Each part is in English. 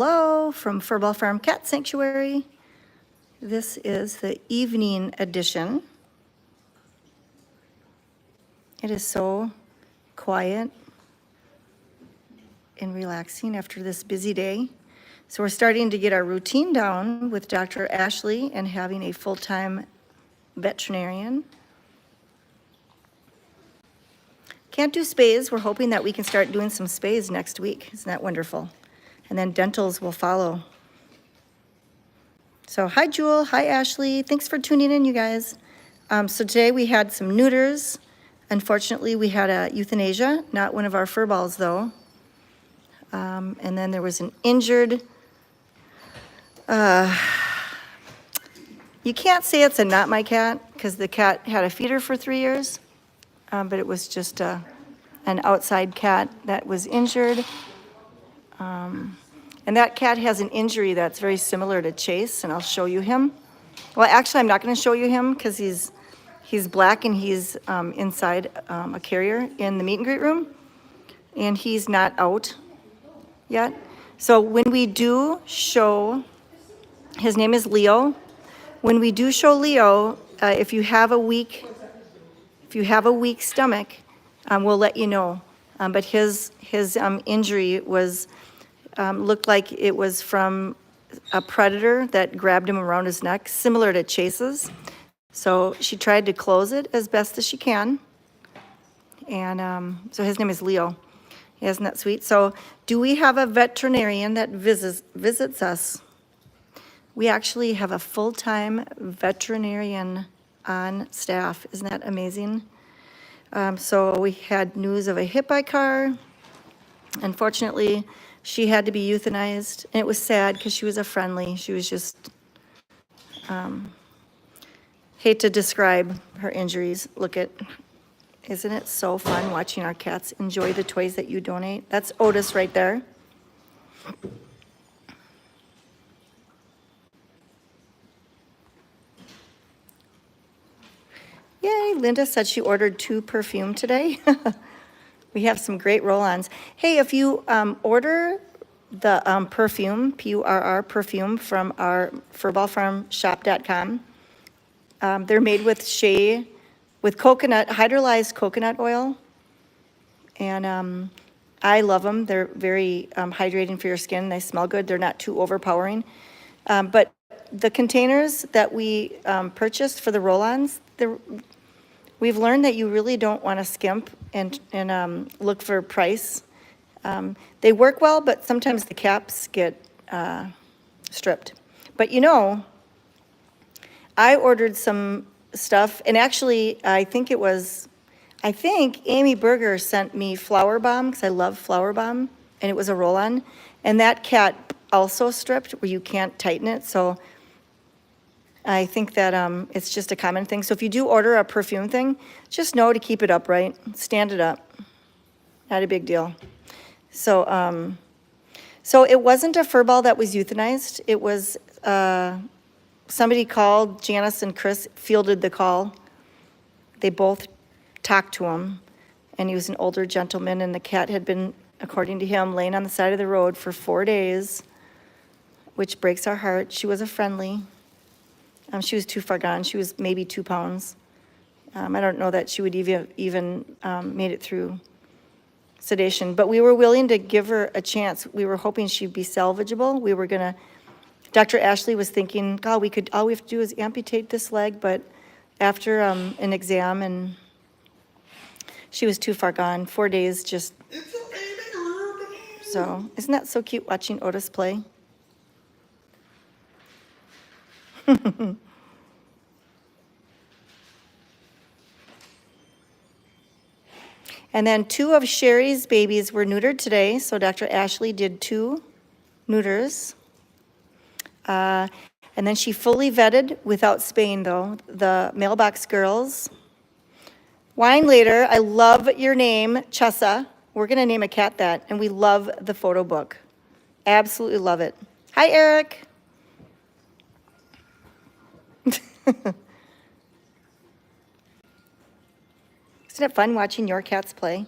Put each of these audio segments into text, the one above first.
Hello from Furball Farm Cat Sanctuary. This is the evening edition. It is so quiet and relaxing after this busy day. So we're starting to get our routine down with Dr. Ashley and having a full-time veterinarian. Can't do spays. We're hoping that we can start doing some spays next week. Isn't that wonderful? And then dentals will follow. So hi, Jewel. Hi, Ashley. Thanks for tuning in, you guys. So today we had some neuters. Unfortunately, we had a euthanasia, not one of our fur balls, though. And then there was an injured, you can't say it's a not my cat, because the cat had a feeder for 3 years, but it was just an outside cat that was injured. And that cat has an injury that's very similar to Chase, and I'll show you him. Well, actually, I'm not going to show you him because he's black and he's inside a carrier in the meet and greet room, and he's not out yet. So when we do show, his name is Leo. When we do show Leo, if you have a weak stomach, we'll let you know. But his injury was looked like it was from a predator that grabbed him around his neck, similar to Chase's. So she tried to close it as best as she can. And so his name is Leo. Isn't that sweet? So do we have a veterinarian that visits us? We actually have a full-time veterinarian on staff. Isn't that amazing? So we had news of a hit by car. Unfortunately, she had to be euthanized, and it was sad because she was a friendly. She was just, hate to describe her injuries. Look at, isn't it so fun watching our cats enjoy the toys that you donate? That's Otis right there. Yay, Linda said she ordered 2 perfume today. We have some great roll-ons. Hey, if you order the perfume, P-U-R-R, perfume from our furballfarmshop.com, they're made with shea, with coconut, hydrolyzed coconut oil. And I love them. They're very hydrating for your skin. They smell good. They're not too overpowering. But the containers that we purchased for the roll-ons, we've learned that you really don't want to skimp and look for price. They work well, but sometimes the caps get stripped. But you know, I ordered some stuff, and actually, I think Amy Berger sent me Flower Bomb, because I love Flower Bomb, and it was a roll-on. And that cat also stripped, where you can't tighten it, so I think that it's just a common thing. So if you do order a perfume thing, just know to keep it upright, stand it up. Not a big deal. So, so it wasn't a fur ball that was euthanized. It was somebody called, Janice and Chris fielded the call. They both talked to him, and he was an older gentleman, and the cat had been, according to him, laying on the side of the road for 4 days, which breaks our heart. She was a friendly. She was too far gone. She was maybe 2 pounds. I don't know that she would even made it through sedation, but we were willing to give her a chance. We were hoping she'd be salvageable. We were gonna, Dr. Ashley was thinking, God, all we have to do is amputate this leg, but after an exam, and she was too far gone. 4 days just, so isn't that so cute watching Otis play? And then 2 of Sherry's babies were neutered today, so Dr. Ashley did 2 neuters. And then she fully vetted without spaying, though, the mailbox girls. Wine later, I love your name, Chessa. We're going to name a cat that, and we love the photo book. Absolutely love it. Hi, Eric. Isn't it fun watching your cats play?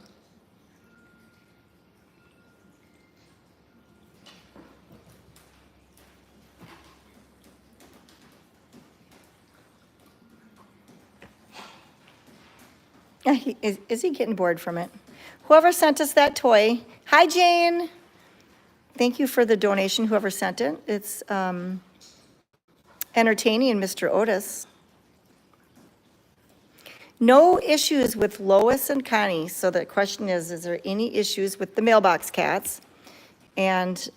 Is he getting bored from it? Whoever sent us that toy, hi Jane. Thank you for the donation, whoever sent it. It's entertaining, Mr. Otis. No issues with Lois and Connie. So the question is there any issues with the mailbox cats? And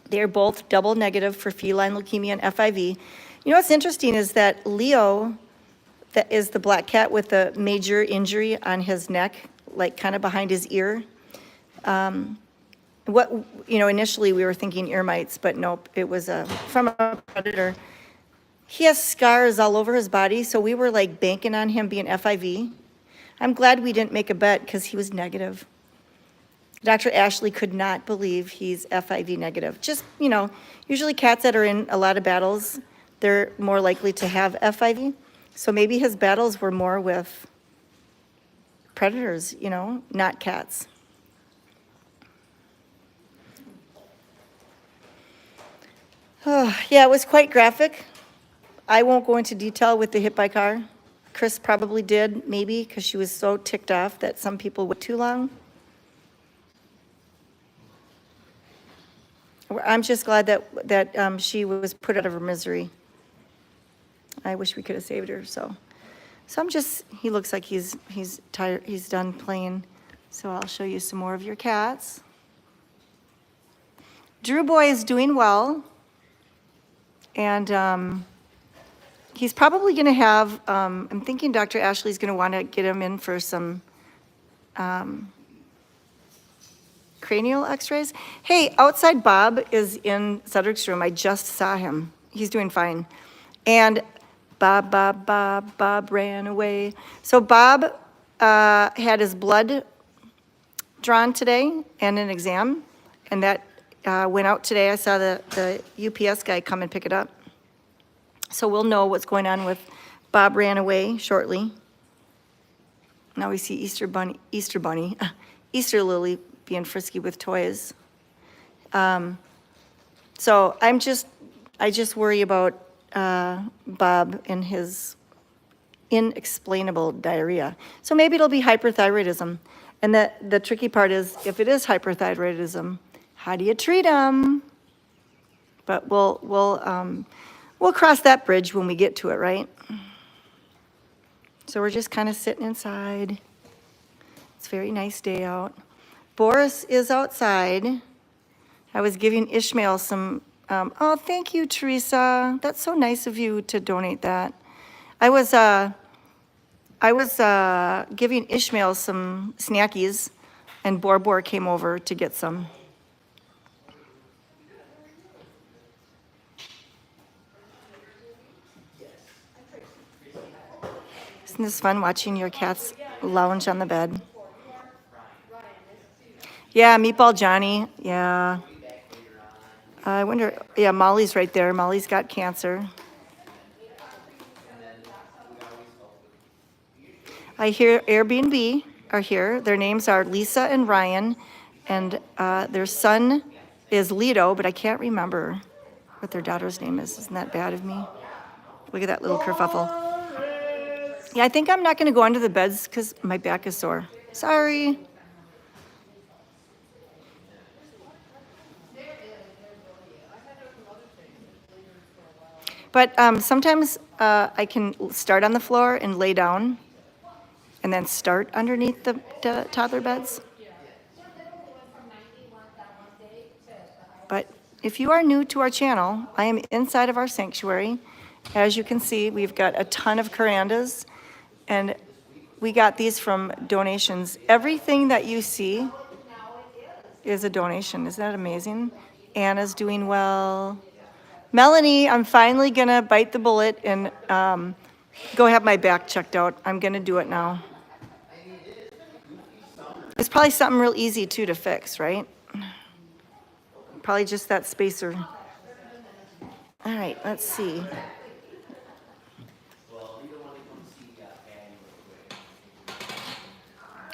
they're both double negative for feline leukemia and FIV. You know what's interesting is that Leo, that is the black cat with the major injury on his neck, like kind of behind his ear. Initially we were thinking ear mites, but nope, it was from a predator. He has scars all over his body, so we were like banking on him being FIV. I'm glad we didn't make a bet because he was negative. Dr. Ashley could not believe he's FIV negative. Just, usually cats that are in a lot of battles, they're more likely to have FIV. So maybe his battles were more with predators, not cats. Oh, yeah, it was quite graphic. I won't go into detail with the hit by car. Chris probably did, maybe, because she was so ticked off that some people wait too long. I'm just glad that she was put out of her misery. I wish we could have saved her. So he looks like he's tired. He's done playing. So I'll show you some more of your cats. Drew Boy is doing well. And he's probably going to have, I'm thinking Dr. Ashley's going to want to get him in for some cranial x-rays. Hey, outside Bob is in Cedric's room. I just saw him. He's doing fine. And Bob ran away. So Bob had his blood drawn today and an exam, and that went out today. I saw the UPS guy come and pick it up. So we'll know what's going on with Bob ran away shortly. Now we see Easter Easter Lily being frisky with toys. So I just worry about Bob and his inexplainable diarrhea. So maybe it'll be hyperthyroidism. And the tricky part is, if it is hyperthyroidism, how do you treat him? But we'll cross that bridge when we get to it, right? So we're just kind of sitting inside. It's a very nice day out. Boris is outside. I was giving Ishmael some, oh, thank you, Teresa. That's so nice of you to donate that. I was giving Ishmael some snackies, and Bor came over to get some. Isn't this fun watching your cats lounge on the bed? Yeah, Meatball Johnny, yeah. I wonder, yeah, Molly's right there. Molly's got cancer. I hear Airbnb are here. Their names are Lisa and Ryan, and their son is Lido, but I can't remember what their daughter's name is. Isn't that bad of me? Look at that little kerfuffle. Yeah, I think I'm not going to go under the beds because my back is sore. Sorry. But sometimes I can start on the floor and lay down and then start underneath the toddler beds. But if you are new to our channel, I am inside of our sanctuary. As you can see, we've got a ton of corandas, and we got these from donations. Everything that you see is a donation. Isn't that amazing? Anna's doing well. Melanie, I'm finally going to bite the bullet and go have my back checked out. I'm going to do it now. It's probably something real easy, too, to fix, right? Probably just that spacer. All right, let's see.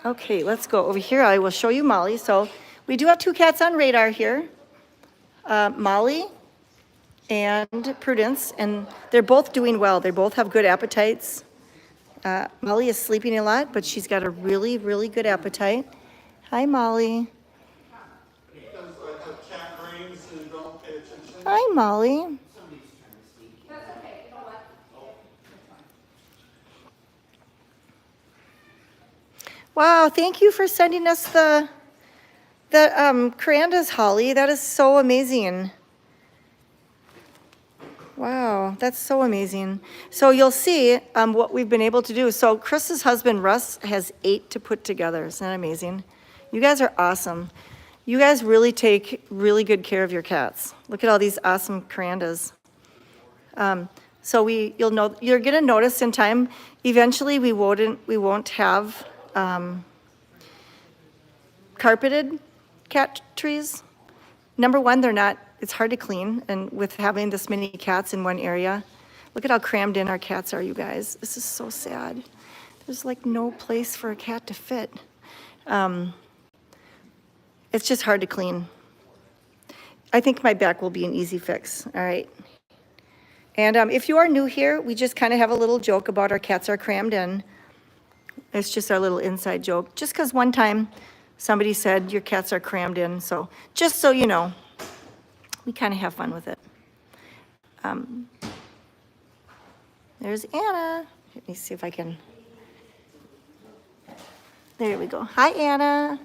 Okay, let's go over here. I will show you Molly. So we do have two cats on radar here. Molly and Prudence, and they're both doing well. They both have good appetites. Molly is sleeping a lot, but she's got a really, really good appetite. Hi, Molly. Because like the cat brains who don't pay attention. Hi, Molly. Wow, thank you for sending us the Carandas, Holly. That is so amazing. Wow, that's so amazing. So you'll see what we've been able to do. So Chris's husband, Russ, has 8 to put together. Isn't that amazing? You guys are awesome. You guys really take really good care of your cats. Look at all these awesome Carandas. So you're gonna notice in time, eventually we won't have carpeted cat trees. Number one, it's hard to clean, and with having this many cats in one area. Look at how crammed in our cats are, you guys. This is so sad. There's like no place for a cat to fit. It's just hard to clean. I think my back will be an easy fix, all right? And if you are new here, we just kind of have a little joke about our cats are crammed in. It's just our little inside joke. Just because one time somebody said your cats are crammed in, so just so you know, we kind of have fun with it. There's Anna. Let me see if I can. There we go. Hi, Anna.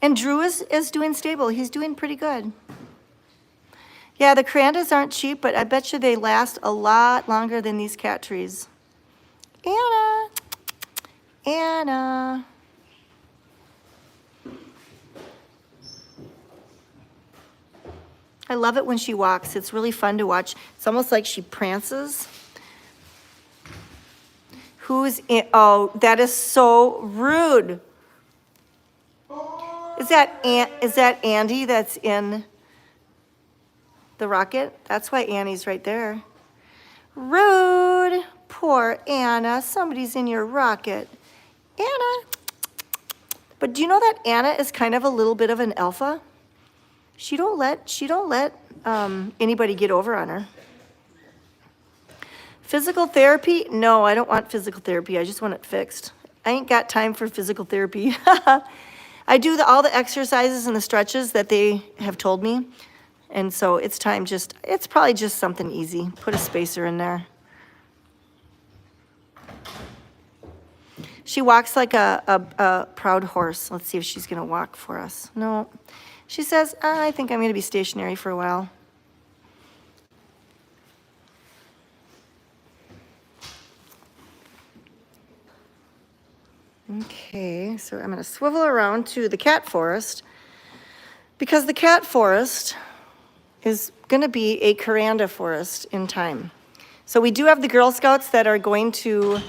And Drew is doing stable. He's doing pretty good. Yeah, the Carandas aren't cheap, but I bet you they last a lot longer than these cat trees. Anna. Anna. I love it when she walks. It's really fun to watch. It's almost like she prances. Who's in? Oh, that is so rude. Is that Andy that's in the rocket? That's why Annie's right there. Rude. Poor Anna. Somebody's in your rocket. Anna. But do you know that Anna is kind of a little bit of an alpha? She don't let anybody get over on her. Physical therapy? No, I don't want physical therapy. I just want it fixed. I ain't got time for physical therapy. I do all the exercises and the stretches that they have told me. And so it's probably just something easy. Put a spacer in there. She walks like a proud horse. Let's see if she's gonna walk for us. No. She says, I think I'm going to be stationary for a while. Okay, so I'm going to swivel around to the cat forest because the cat forest is going to be a Caranda forest in time. So we do have the Girl Scouts that are going to,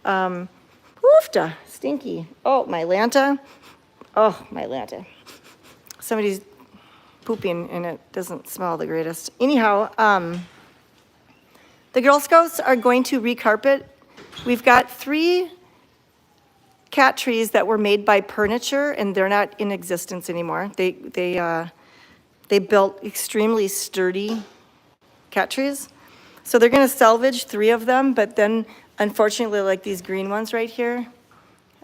woofda, stinky. Oh, my Lanta. Oh, my Lanta. Somebody's pooping and it doesn't smell the greatest. Anyhow, the Girl Scouts are going to recarpet. We've got 3 cat trees that were made by Furniture and they're not in existence anymore. They built extremely sturdy cat trees. So they're gonna salvage 3 of them, but then unfortunately, like these green ones right here,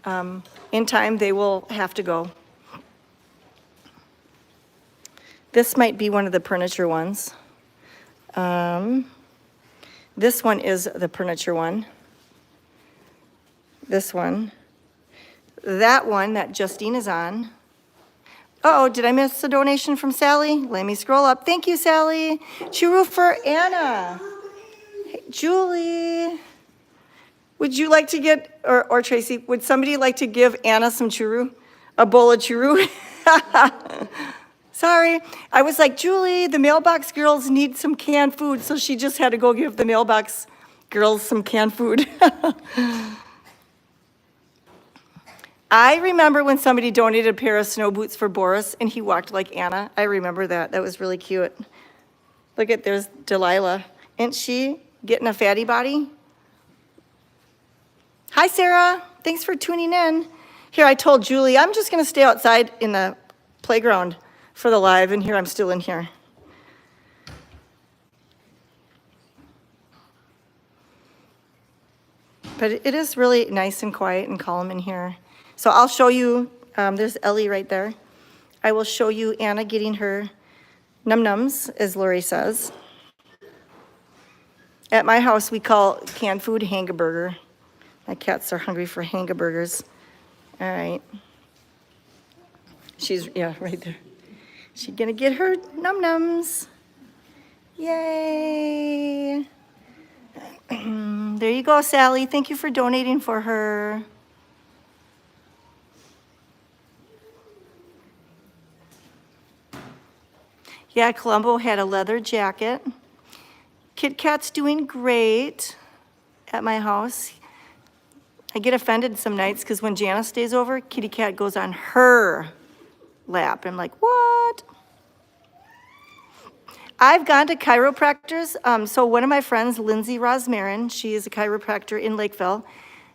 in time they will have to go. This might be one of the Furniture ones. This one is the Furniture one. This one. That one that Justine is on. Uh-oh, did I miss a donation from Sally? Let me scroll up. Thank you, Sally. Churu for Anna. Hey, Julie. Would you like to get, or Tracy, would somebody like to give Anna some churu? A bowl of churu? Sorry, I was like, Julie, the mailbox girls need some canned food, so she just had to go give the mailbox girls some canned food. I remember when somebody donated a pair of snow boots for Boris, and he walked like Anna. I remember that. That was really cute. Look at, there's Delilah. Isn't she getting a fatty body? Hi, Sarah. Thanks for tuning in. Here, I told Julie, I'm just going to stay outside in the playground for the live, and here I'm still in here. But it is really nice and quiet and calm in here. So I'll show you, there's Ellie right there. I will show you Anna getting her num-nums, as Lori says. At my house, we call canned food hang-a-burger. My cats are hungry for hang-a-burgers. All right. She's, yeah, right there. She's gonna get her num-nums. Yay. There you go, Sally. Thank you for donating for her. Yeah, Columbo had a leather jacket. Kit Kat's doing great at my house. I get offended some nights because when Janice stays over, Kitty Cat goes on her lap. I'm like, what? I've gone to chiropractors. So one of my friends, Lindsay Rosmarin, she is a chiropractor in Lakeville.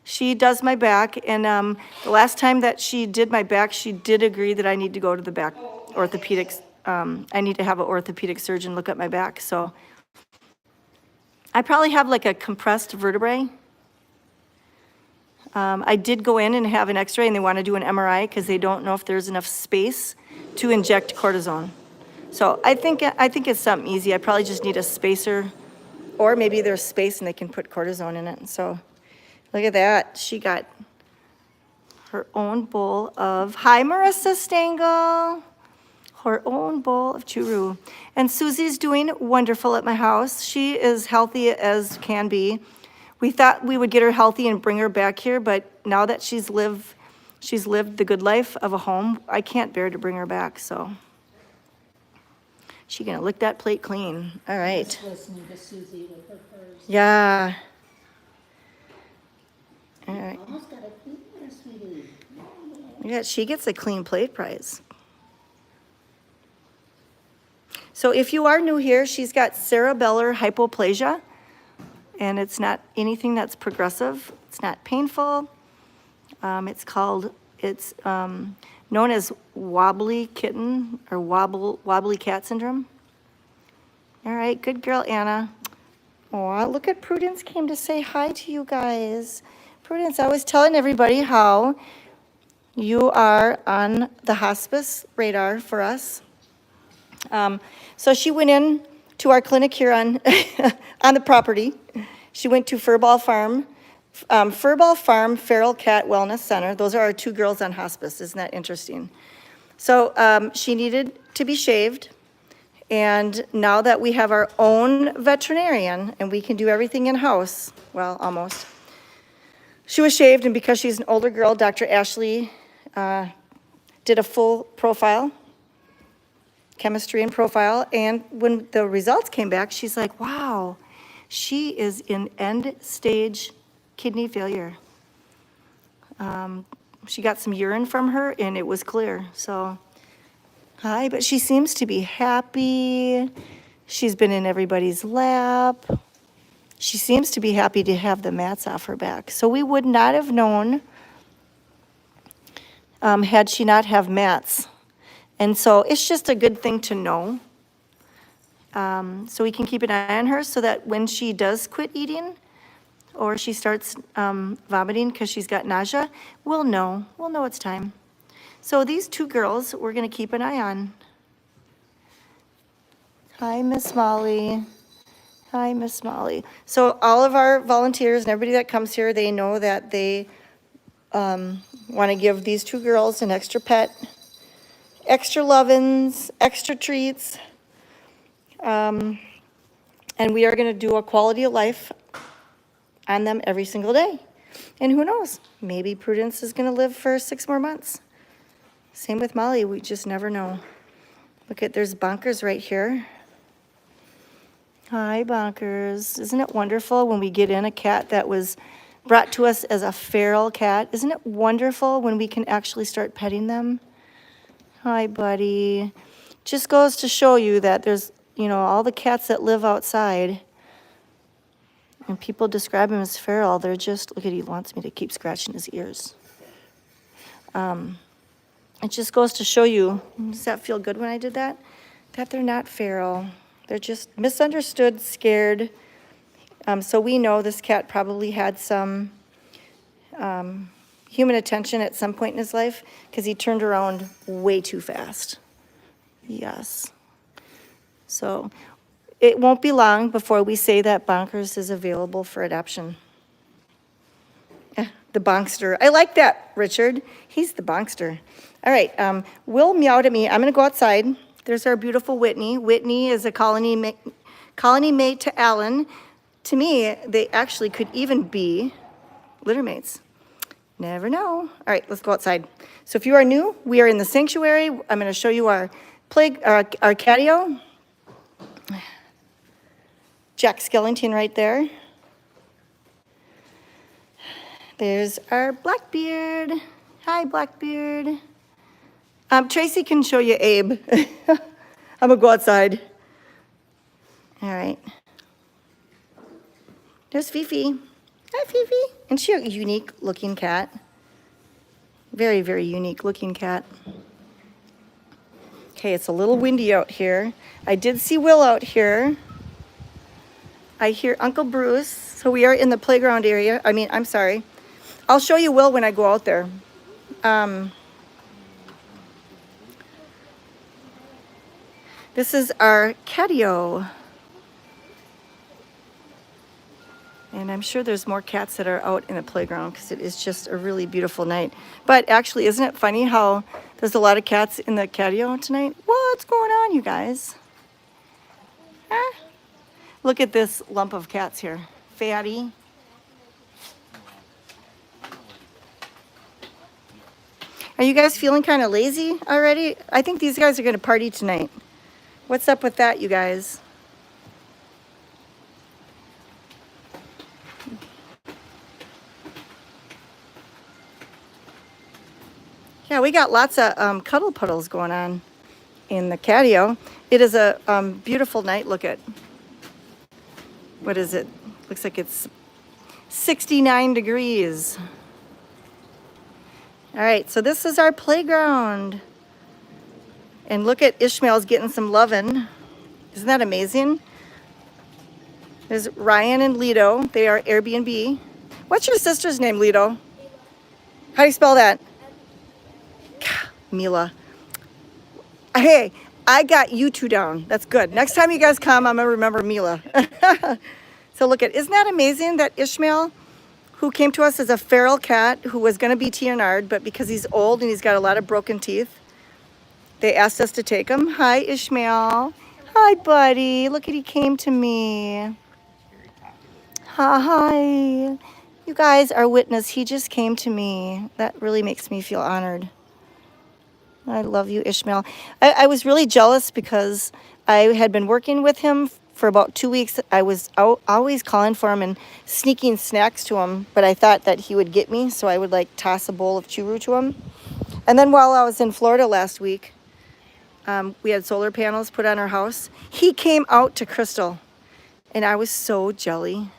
She does my back, and the last time that she did my back, she did agree that I need to go to the back orthopedics. I need to have an orthopedic surgeon look at my back. So I probably have like a compressed vertebrae. I did go in and have an x-ray, and they want to do an MRI because they don't know if there's enough space to inject cortisone. So I think it's something easy. I probably just need a spacer, or maybe there's space and they can put cortisone in it. So look at that. She got her own bowl of, hi Marissa Stengel, her own bowl of churu. And Susie's doing wonderful at my house. She is healthy as can be. We thought we would get her healthy and bring her back here, but now that she's lived the good life of a home, I can't bear to bring her back, so. She gonna lick that plate clean. All right. Just listening to Susie with her purse. Yeah. All right. Almost got a clean there, sweetie. Yeah, she gets a clean plate prize. So if you are new here, she's got cerebellar hypoplasia, and it's not anything that's progressive. It's not painful. It's known as wobbly kitten or wobbly cat syndrome. All right, good girl, Anna. Oh, look at Prudence came to say hi to you guys. Prudence, I was telling everybody how you are on the hospice radar for us. So she went in to our clinic here on on the property. She went to Furball Farm Feral Cat Wellness Center. Those are our two girls on hospice. Isn't that interesting? So she needed to be shaved. And now that we have our own veterinarian and we can do everything in-house, well, almost, she was shaved, and because she's an older girl, Dr. Ashley did a full profile, chemistry and profile, and when the results came back, she's like, wow, she is in end-stage kidney failure. She got some urine from her, and it was clear, so, hi, but she seems to be happy. She's been in everybody's lap. She seems to be happy to have the mats off her back. So we would not have known had she not have mats. And so it's just a good thing to know. So we can keep an eye on her so that when she does quit eating or she starts vomiting because she's got nausea, we'll know. We'll know it's time. So these two girls, we're going to keep an eye on. Hi, Miss Molly. Hi, Miss Molly. So all of our volunteers and everybody that comes here, they know that they want to give these two girls an extra pet, extra lovin's, extra treats. And we are going to do a quality of life on them every single day. And who knows, maybe Prudence is going to live for 6 more months. Same with Molly, we just never know. Look at, there's Bonkers right here. Hi, Bonkers. Isn't it wonderful when we get in a cat that was brought to us as a feral cat? Isn't it wonderful when we can actually start petting them? Hi, buddy. Just goes to show you that there's, you know, all the cats that live outside, and people describe them as feral, they're just, look at, he wants me to keep scratching his ears. It just goes to show you, does that feel good when I did that? That they're not feral. They're just misunderstood, scared. So we know this cat probably had some human attention at some point in his life because he turned around way too fast. Yes. So it won't be long before we say that Bonkers is available for adoption. The Bonkster. I like that, Richard. He's the Bonkster. All right. Will meowed at me. I'm going to go outside. There's our beautiful Whitney. Whitney is a colony mate to Alan. To me, they actually could even be litter mates. Never know. All right, let's go outside. So if you are new, we are in the sanctuary. I'm going to show you our catio. Jack Skellington right there. There's our Blackbeard. Hi, Blackbeard. Tracy can show you Abe. I'm gonna go outside. All right. There's Fifi. Hi, Fifi. And she's a unique looking cat. Very, very unique looking cat. Okay, it's a little windy out here. I did see Will out here. I hear Uncle Bruce. So we are in the playground area. I'm sorry. I'll show you Will when I go out there. This is our catio. And I'm sure there's more cats that are out in the playground because it is just a really beautiful night. But actually, isn't it funny how there's a lot of cats in the catio tonight? What's going on, you guys? Huh? Look at this lump of cats here. Fatty. Are you guys feeling kind of lazy already? I think these guys are going to party tonight. What's up with that, you guys? Yeah, we got lots of cuddle puddles going on in the catio. It is a beautiful night. Look at, what is it? Looks like it's 69 degrees. All right, so this is our playground. And look at Ishmael's getting some lovin'. Isn't that amazing? There's Ryan and Lido. They are Airbnb. What's your sister's name, Lido? How do you spell that? Mila. Hey, I got you two down. That's good. Next time you guys come, I'm going to remember Mila. So look at, isn't that amazing that Ishmael, who came to us as a feral cat who was going to be TNR'd, but because he's old and he's got a lot of broken teeth, they asked us to take him. Hi, Ishmael. Hi, buddy. Look at, he came to me. Hi. You guys are witness. He just came to me. That really makes me feel honored. I love you, Ishmael. I was really jealous because I had been working with him for about 2 weeks. I was always calling for him and sneaking snacks to him, but I thought that he would get me, so I would like toss a bowl of churu to him. And then while I was in Florida last week, we had solar panels put on our house. He came out to Crystal, and I was so jelly.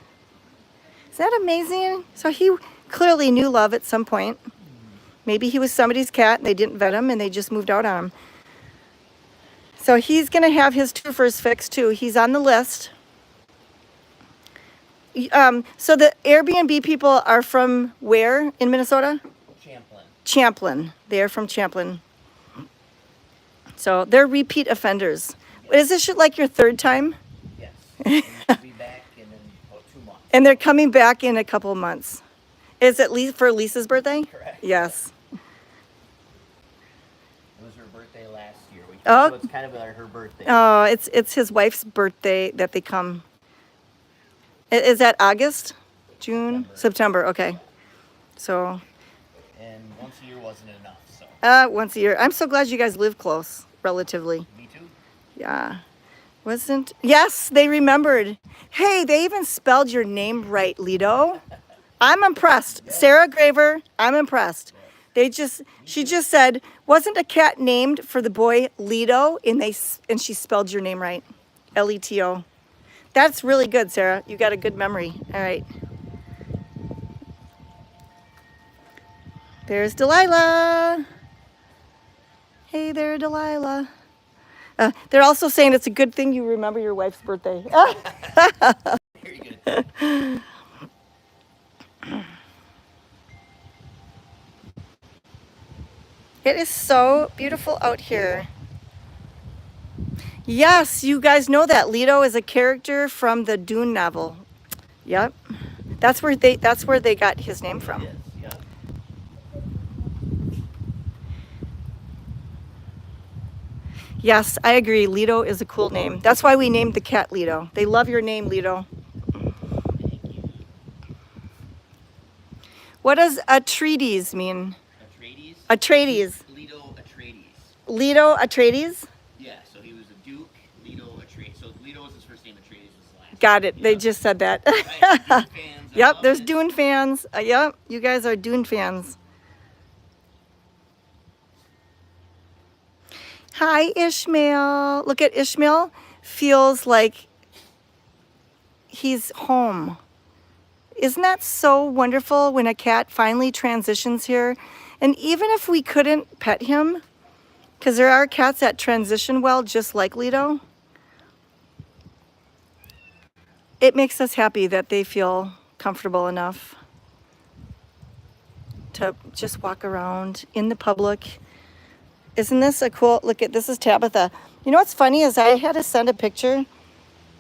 Is that amazing? So he clearly knew love at some point. Maybe he was somebody's cat and they didn't vet him and they just moved out on him. So he's going to have his twofers fixed too. He's on the list. So the Airbnb people are from where in Minnesota? Champlin. They're from Champlin. So they're repeat offenders. Is this like your third time? Yes. We'll be back in about 2 months. And they're coming back in a couple of months. Is it for Lisa's birthday? Correct. Yes. It was her birthday last year. Oh. So it's kind of like her birthday. Oh, it's his wife's birthday that they come. Is that August? June? September. Okay. So. And once a year wasn't enough, so. Once a year. I'm so glad you guys live close, relatively. Me too. Yeah. Yes, they remembered. Hey, they even spelled your name right, Lido. I'm impressed. Yeah. Sarah Graver, I'm impressed. She just said, wasn't a cat named for the boy Lido? And she spelled your name right. Leto. That's really good, Sarah. You got a good memory. All right. There's Delilah. Hey there, Delilah. They're also saying it's a good thing you remember your wife's birthday. Very good. It is so beautiful out here. Yes, you guys know that Leto is a character from the Dune novel. Yep. That's where they got his name from. Yes, yeah. Yes, I agree. Leto is a cool name. That's why we named the cat Leto. They love your name, Leto. Thank you. What does Atreides mean? Atreides? Atreides. Leto Atreides. Leto Atreides? Yeah, so he was a duke, Leto Atreides. So Leto was his first name, Atreides was his last. Got it. Yeah. They just said that. Right, Dune fans, I Yep, love there's it. Dune fans. Yep, you guys are Dune fans. Hi, Ishmael. Look at Ishmael. Feels like he's home. Isn't that so wonderful when a cat finally transitions here? And even if we couldn't pet him, because there are cats that transition well, just like Leto, it makes us happy that they feel comfortable enough to just walk around in the public. Isn't this a cool, look at, this is Tabitha. You know what's funny is I had to send a picture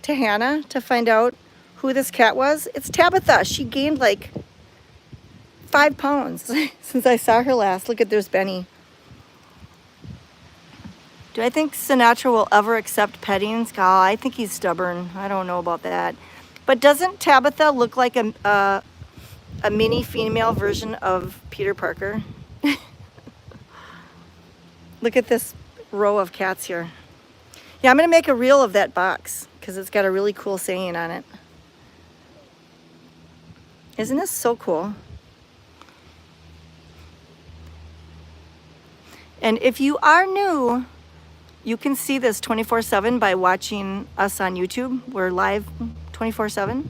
to Hannah to find out who this cat was. It's Tabitha. She gained like 5 pounds since I saw her last. Look at, there's Benny. Do I think Sinatra will ever accept petting? Oh, I think he's stubborn. I don't know about that. But doesn't Tabitha look like a mini female version of Peter Parker? Look at this row of cats here. Yeah, I'm going to make a reel of that box because it's got a really cool saying on it. Isn't this so cool? And if you are new, you can see this 24/7 by watching us on YouTube. We're live 24/7.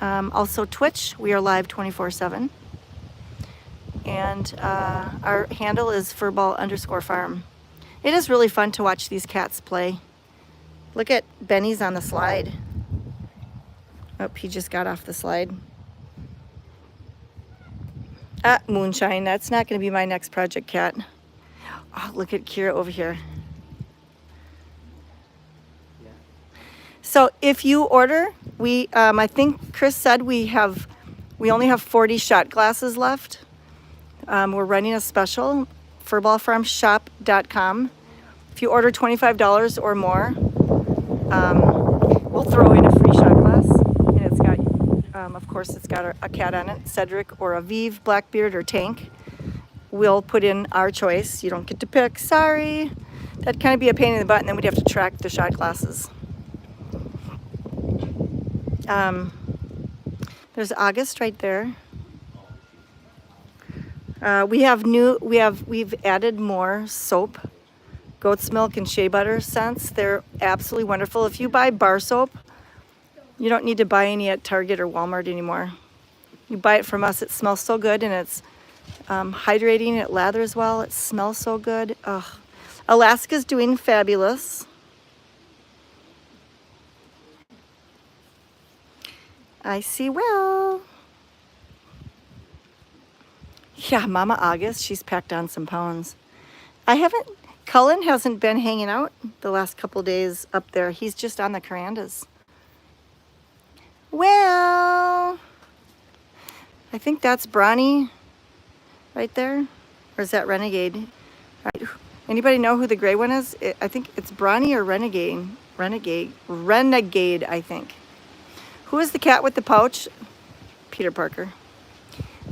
Also Twitch, we are live 24/7. And our handle is furball_farm. It is really fun to watch these cats play. Look at Benny's on the slide. Oh, he just got off the slide. Moonshine, that's not going to be my next project cat. Oh, look at Kira over here. So if you order, I think Chris said we only have 40 shot glasses left. We're running a special, furballfarmshop.com. If you order $25 or more, we'll throw in a free shot glass. And it's got, of course, it's got a cat on it, Cedric or Aviv, Blackbeard or Tank. We'll put in our choice. You don't get to pick, sorry. That'd kind of be a pain in the butt, and then we'd have to track the shot glasses. There's August right there. We've added more soap, goat's milk and shea butter scents. They're absolutely wonderful. If you buy bar soap, you don't need to buy any at Target or Walmart anymore. You buy it from us. It smells so good, and it's hydrating. It lathers well. It smells so good. Ugh. Alaska's doing fabulous. I see Will. Yeah, Mama August, she's packed on some pounds. Cullen hasn't been hanging out the last couple days up there. He's just on the Carandas. Well, I think that's Bronny right there. Or is that Renegade? All right. Anybody know who the gray one is? I think it's Bronny or Renegade. Renegade, I think. Who is the cat with the pouch? Peter Parker.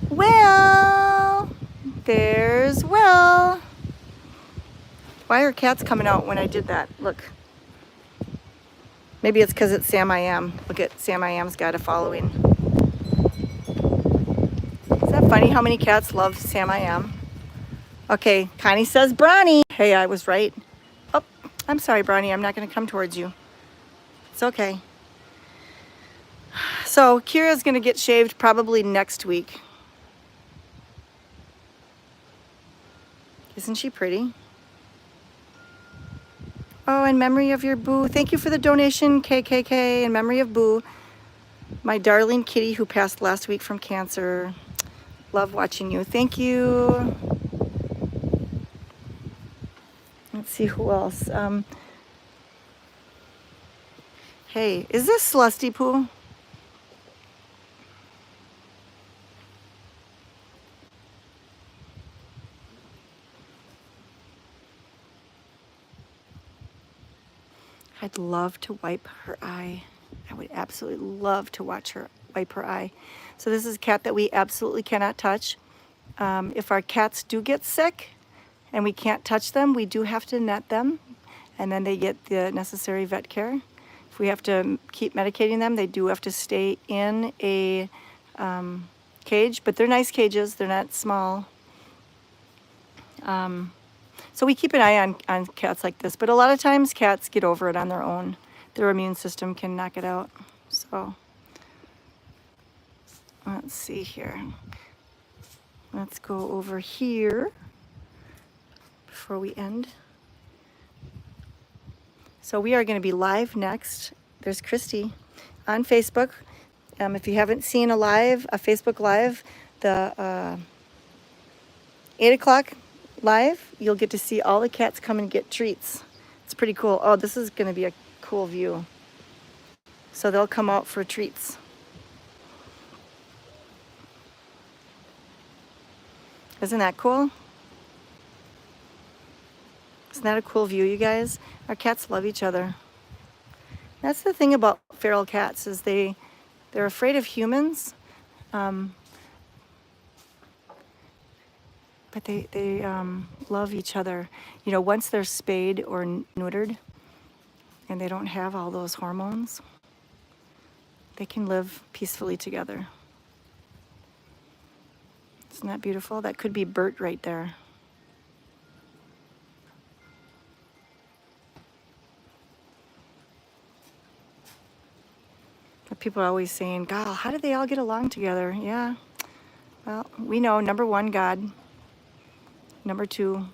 Well, there's Will. Why are cats coming out when I did that? Look. Maybe it's because it's Sam I Am. Look at Sam I Am's got a following. Is that funny how many cats love Sam I Am? Okay, Connie says Bronny. Hey, I was right. Oh, I'm sorry, Bronny. I'm not going to come towards you. It's okay. So Kira's going to get shaved probably next week. Isn't she pretty? Oh, in memory of your Boo. Thank you for the donation, KKK, in memory of Boo. My darling kitty who passed last week from cancer. Love watching you. Thank you. see who else. Hey, is this Celeste Poo? I'd love to wipe her eye. I would absolutely love to watch her wipe her eye. So this is a cat that we absolutely cannot touch. If our cats do get sick and we can't touch them, we do have to net them, and then they get the necessary vet care. If we have to keep medicating them, they do have to stay in a cage, but they're nice cages. They're not small. So we keep an eye on cats like this, but a lot of times cats get over it on their own. Their immune system can knock it out. So let's see here. Let's go over here before we end. So we are going to be live next. There's Christy on Facebook. If you haven't seen a Facebook Live, the 8 o'clock live, you'll get to see all the cats come and get treats. It's pretty cool. Oh, this is going to be a cool view. So they'll come out for treats. Isn't that cool? Isn't that a cool view, you guys? Our cats love each other. That's the thing about feral cats, is they're afraid of humans, but they love each other. You know, once they're spayed or neutered and they don't have all those hormones, they can live peacefully together. Isn't that beautiful? That could be Bert right there. But people are always saying, God, how did they all get along together? Yeah. Well, we know, number one, God. Number two,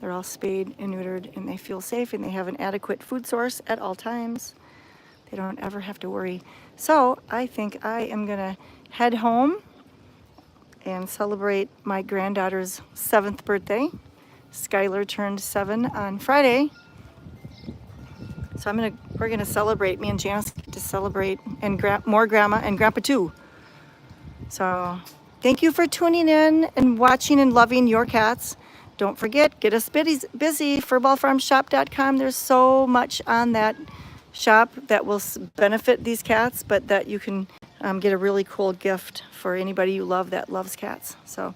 they're all spayed and neutered, and they feel safe, and they have an adequate food source at all times. They don't ever have to worry. So I think I am going to head home and celebrate my granddaughter's 7th birthday. Skylar turned 7 on Friday. So we're gonna celebrate. Me and Janice get to celebrate, and more grandma and grandpa too. So thank you for tuning in and watching and loving your cats. Don't forget, get us busy, furballfarmshop.com. There's so much on that shop that will benefit these cats, but that you can get a really cool gift for anybody you love that loves cats. So,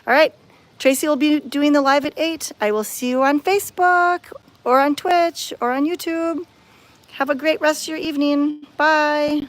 all right, Tracy will be doing the live at 8. I will see you on Facebook or on Twitch or on YouTube. Have a great rest of your evening. Bye.